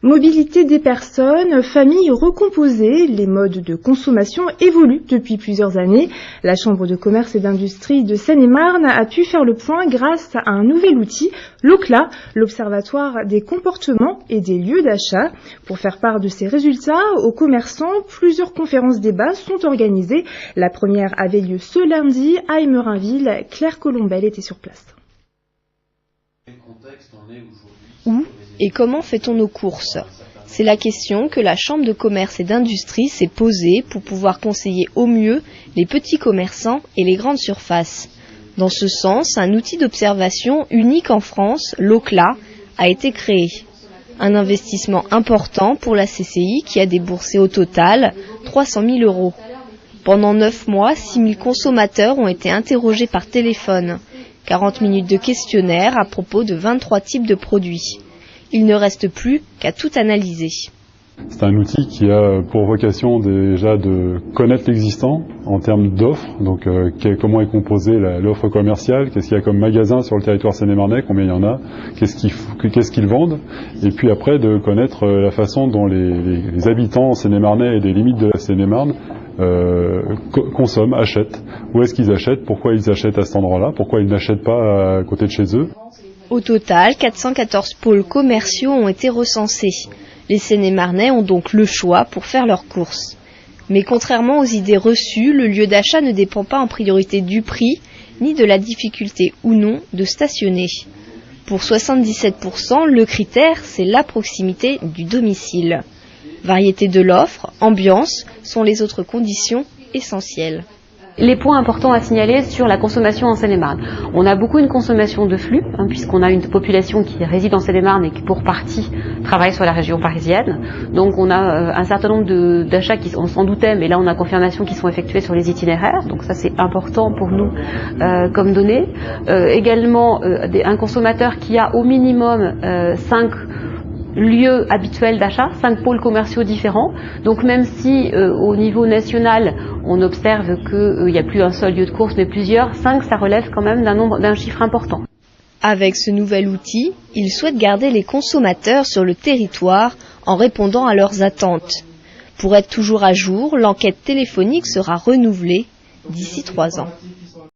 Mobilité des personnes, familles recomposées, les modes de consommation évoluent depuis plusieurs années. La Chambre de commerce et d'industrie de Seine-et-Marne a pu faire le point grâce à un nouvel outil, l'OCLA, l'Observatoire des comportements et des lieux d'achat. Pour faire part de ces résultats aux commerçants, plusieurs conférences débats sont organisées. La première avait lieu ce lundi à Emerainville. Claire Colombel était sur place. Où et comment fait-on nos courses? C'est la question que la Chambre de commerce et d'industrie s'est posée pour pouvoir conseiller au mieux les petits commerçants et les grandes surfaces. Dans ce sens, un outil d'observation unique en France, l'OCLA, a été créé. Un investissement important pour la CCI qui a déboursé au total 300 000 €. Pendant 9 mois, 6 000 consommateurs ont été interrogés par téléphone. 40 minutes de questionnaire à propos de 23 types de produits. Il ne reste plus qu'à tout analyser. C'est un outil qui a pour vocation déjà de connaître l'existant en termes d'offres, donc comment est composée l'offre commerciale, qu'est-ce qu'il y a comme magasin sur le territoire seine-et-marnais, combien il y en a, qu'est-ce qu'ils vendent, et puis après de connaître la façon dont les habitants seine-et-marnais et des limites de la Seine-et-Marne consomment, achètent. Où est-ce qu'ils achètent, pourquoi ils achètent à cet endroit-là, pourquoi ils n'achètent pas à côté de chez eux. Au total, 414 pôles commerciaux ont été recensés. Les Seine-et-Marnais ont donc le choix pour faire leurs courses. Mais contrairement aux idées reçues, le lieu d'achat ne dépend pas en priorité du prix, ni de la difficulté ou non de stationner. Pour 77%, le critère, c'est la proximité du domicile. Variété de l'offre, ambiance sont les autres conditions essentielles. Les points importants à signaler sur la consommation en Seine-et-Marne. On a beaucoup une consommation de flux, puisqu'on a une population qui réside en Seine-et-Marne et qui pour partie travaille sur la région parisienne. Donc on a un certain nombre d'achats qui, on s'en doutait, mais là on a confirmation qui sont effectués sur les itinéraires. Donc ça c'est important pour nous comme données. Également un consommateur qui a au minimum 5 lieux habituels d'achat, 5 pôles commerciaux différents. Donc même si au niveau national on observe qu'il n'y a plus un seul lieu de course mais plusieurs, 5 ça relève quand même d'un chiffre important. Avec ce nouvel outil, ils souhaitent garder les consommateurs sur le territoire en répondant à leurs attentes. Pour être toujours à jour, l'enquête téléphonique sera renouvelée d'ici 3 ans.